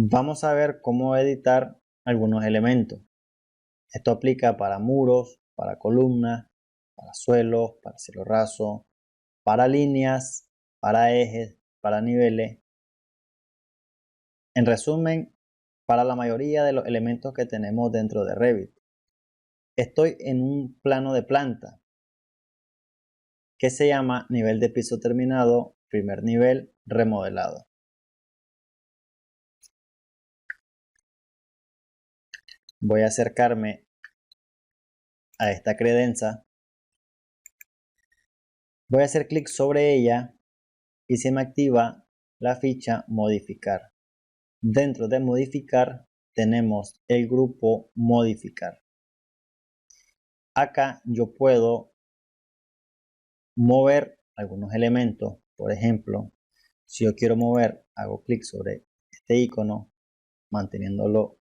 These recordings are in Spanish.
Vamos a ver cómo editar algunos elementos. Esto aplica para muros, para columnas, para suelos, para cielo raso, para líneas, para ejes, para niveles. En resumen, para la mayoría de los elementos que tenemos dentro de Revit. Estoy en un plano de planta que se llama nivel de piso terminado, primer nivel, remodelado. Voy a acercarme a esta credenza. Voy a hacer clic sobre ella y se me activa la ficha modificar. Dentro de modificar tenemos el grupo modificar. Acá yo puedo mover algunos elementos. Por ejemplo, si yo quiero mover, hago clic sobre este icono, manteniéndolo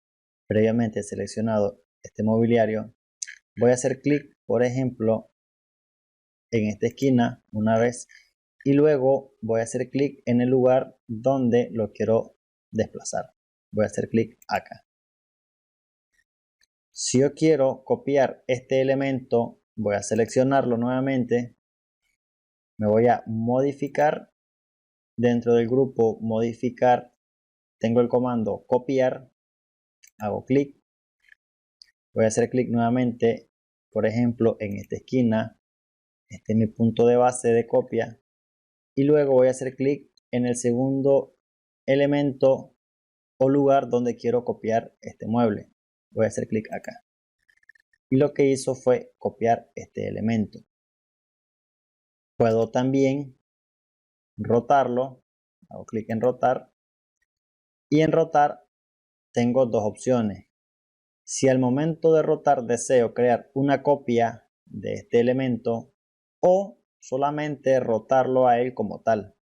previamente seleccionado este mobiliario. Voy a hacer clic, por ejemplo, en esta esquina una vez y luego voy a hacer clic en el lugar donde lo quiero desplazar. Voy a hacer clic acá. Si yo quiero copiar este elemento, voy a seleccionarlo nuevamente. Me voy a modificar. Dentro del grupo modificar tengo el comando copiar. Hago clic. Voy a hacer clic nuevamente, por ejemplo, en esta esquina. Este es mi punto de base de copia. Y luego voy a hacer clic en el segundo elemento o lugar donde quiero copiar este mueble. Voy a hacer clic acá. Y lo que hizo fue copiar este elemento. Puedo también rotarlo. Hago clic en rotar. Y en rotar tengo dos opciones. Si al momento de rotar deseo crear una copia de este elemento o solamente rotarlo a él como tal.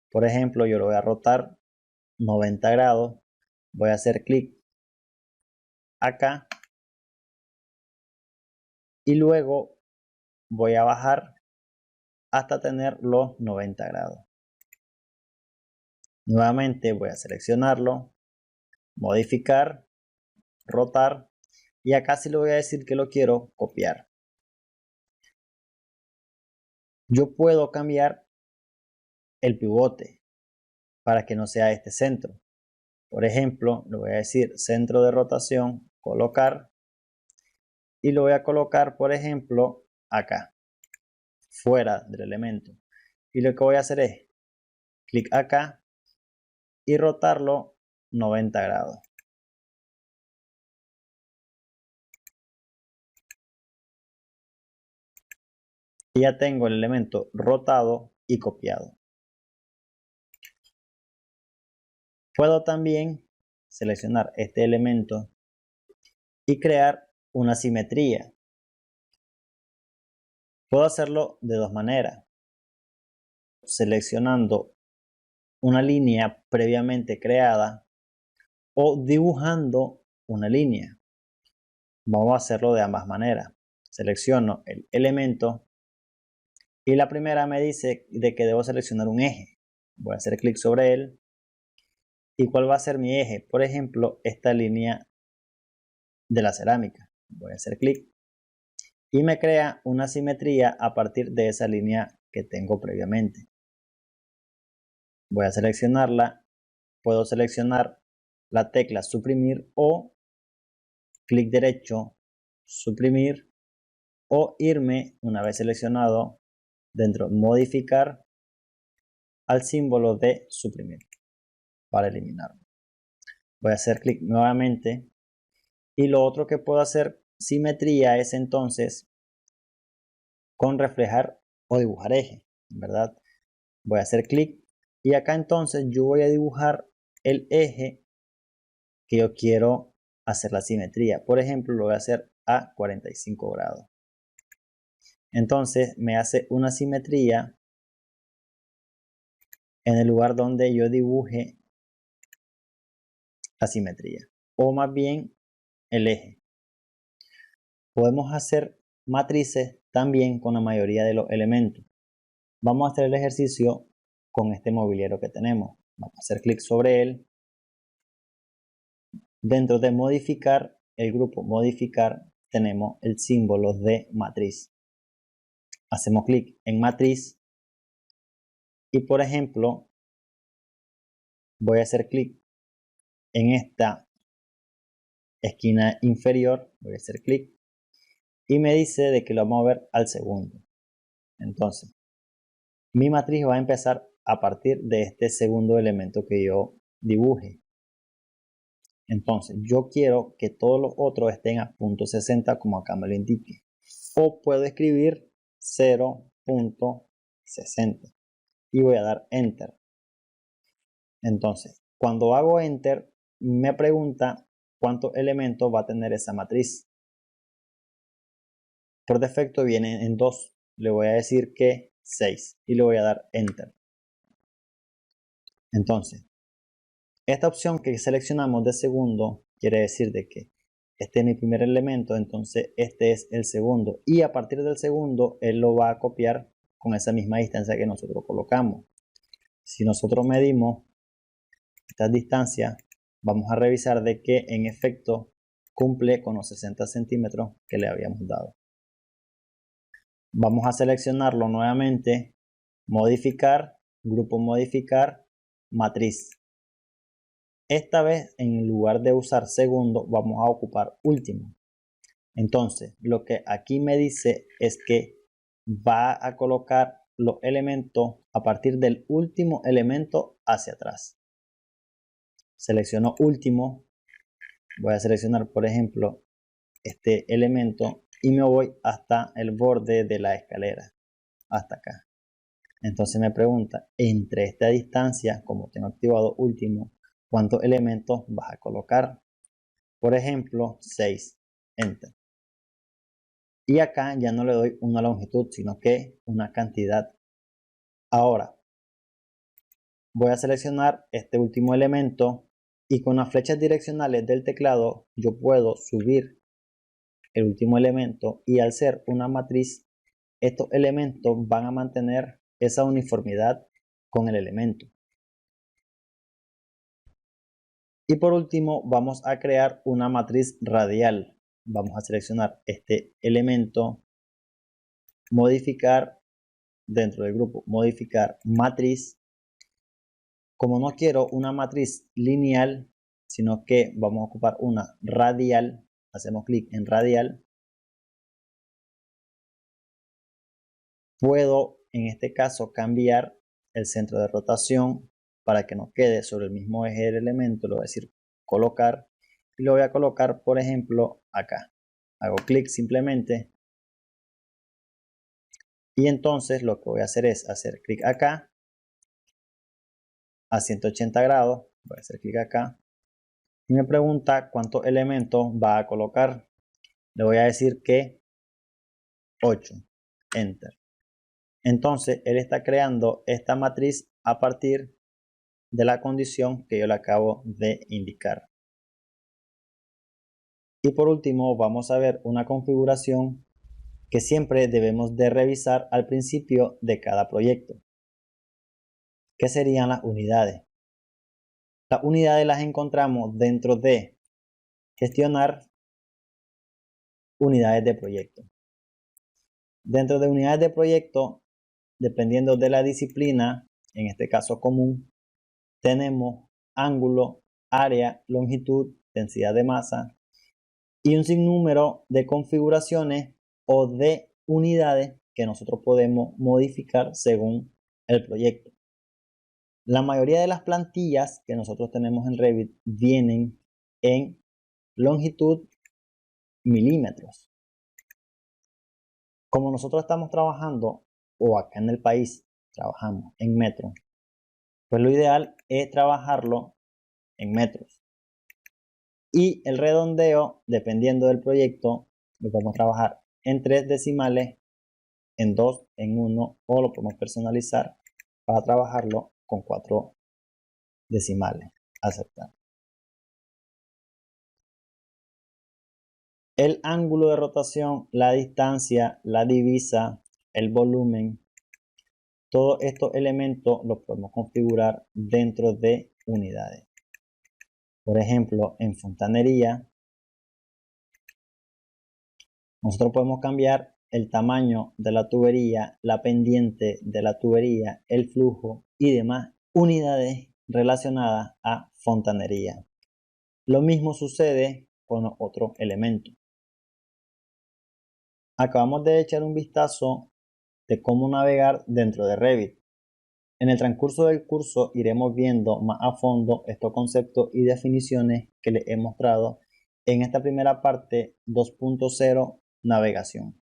Por ejemplo, yo lo voy a rotar 90 grados. Voy a hacer clic acá y luego voy a bajar hasta tener los 90 grados. Nuevamente voy a seleccionarlo, modificar, rotar y acá sí le voy a decir que lo quiero copiar. Yo puedo cambiar el pivote para que no sea este centro. Por ejemplo, le voy a decir centro de rotación, colocar y lo voy a colocar, por ejemplo, acá, fuera del elemento. Y lo que voy a hacer es clic acá y rotarlo 90 grados. Y ya tengo el elemento rotado y copiado. Puedo también seleccionar este elemento y crear una simetría. Puedo hacerlo de dos maneras. Seleccionando una línea previamente creada o dibujando una línea. Vamos a hacerlo de ambas maneras. Selecciono el elemento y la primera me dice de que debo seleccionar un eje. Voy a hacer clic sobre él. ¿Y cuál va a ser mi eje? Por ejemplo, esta línea de la cerámica. Voy a hacer clic y me crea una simetría a partir de esa línea que tengo previamente. Voy a seleccionarla. Puedo seleccionar la tecla suprimir o clic derecho, suprimir o irme una vez seleccionado dentro modificar al símbolo de suprimir para eliminarlo. Voy a hacer clic nuevamente y lo otro que puedo hacer simetría es entonces con reflejar o dibujar eje, ¿verdad? Voy a hacer clic y acá entonces yo voy a dibujar el eje que yo quiero hacer la simetría. Por ejemplo, lo voy a hacer a 45 grados. Entonces me hace una simetría en el lugar donde yo dibuje la simetría, o más bien el eje. Podemos hacer matrices también con la mayoría de los elementos. Vamos a hacer el ejercicio con este mobiliario que tenemos. Vamos a hacer clic sobre él Dentro de modificar, el grupo modificar, tenemos el símbolo de matriz. Hacemos clic en matriz y, por ejemplo, voy a hacer clic en esta esquina inferior, voy a hacer clic y me dice de que lo vamos a ver al segundo. Entonces, mi matriz va a empezar a partir de este segundo elemento que yo dibuje. Entonces, yo quiero que todos los otros estén a punto 60 como acá me lo indique. O puedo escribir 0.60 y voy a dar Enter. Entonces, cuando hago Enter, me pregunta cuántos elementos va a tener esa matriz. Por defecto viene en 2. Le voy a decir que 6 y le voy a dar Enter. Entonces, esta opción que seleccionamos de segundo quiere decir de que este es mi primer elemento, entonces este es el segundo. Y a partir del segundo, él lo va a copiar con esa misma distancia que nosotros colocamos. Si nosotros medimos esta distancia, vamos a revisar de que en efecto cumple con los 60 centímetros que le habíamos dado. Vamos a seleccionarlo nuevamente, modificar, grupo modificar, matriz. Esta vez, en lugar de usar segundo, vamos a ocupar último. Entonces, lo que aquí me dice es que va a colocar los elementos a partir del último elemento hacia atrás. Selecciono último. Voy a seleccionar, por ejemplo, este elemento y me voy hasta el borde de la escalera, hasta acá. Entonces me pregunta, entre esta distancia, como tengo activado último, ¿cuántos elementos vas a colocar? Por ejemplo, 6. Enter. Y acá ya no le doy una longitud, sino que una cantidad. Ahora, voy a seleccionar este último elemento y con las flechas direccionales del teclado yo puedo subir el último elemento y al ser una matriz, estos elementos van a mantener esa uniformidad con el elemento. Y por último vamos a crear una matriz radial. Vamos a seleccionar este elemento, modificar, dentro del grupo modificar matriz. Como no quiero una matriz lineal, sino que vamos a ocupar una radial, hacemos clic en radial. Puedo en este caso cambiar el centro de rotación para que no quede sobre el mismo eje del elemento, lo voy a decir colocar y lo voy a colocar por ejemplo acá. Hago clic simplemente y entonces lo que voy a hacer es hacer clic acá a 180 grados, voy a hacer clic acá y me pregunta cuántos elementos va a colocar. Le voy a decir que 8, Enter. Entonces él está creando esta matriz a partir de la condición que yo le acabo de indicar. Y por último vamos a ver una configuración que siempre debemos de revisar al principio de cada proyecto, que serían las unidades. Las unidades las encontramos dentro de gestionar unidades de proyecto. Dentro de unidades de proyecto, dependiendo de la disciplina, en este caso común, tenemos ángulo, área, longitud, densidad de masa y un sinnúmero de configuraciones o de unidades que nosotros podemos modificar según el proyecto. La mayoría de las plantillas que nosotros tenemos en Revit vienen en longitud milímetros. Como nosotros estamos trabajando, o acá en el país trabajamos en metros, pues lo ideal es trabajarlo en metros. Y el redondeo, dependiendo del proyecto, lo podemos trabajar en 3 decimales, en 2, en 1, o lo podemos personalizar para trabajarlo con 4 decimales. Aceptar. El ángulo de rotación, la distancia, la divisa, el volumen, todos estos elementos los podemos configurar dentro de unidades. Por ejemplo, en fontanería, nosotros podemos cambiar el tamaño de la tubería, la pendiente de la tubería, el flujo y demás unidades relacionadas a fontanería. Lo mismo sucede con otros elementos. Acabamos de echar un vistazo de cómo navegar dentro de Revit. En el transcurso del curso iremos viendo más a fondo estos conceptos y definiciones que les he mostrado en esta primera parte 2.0 navegación.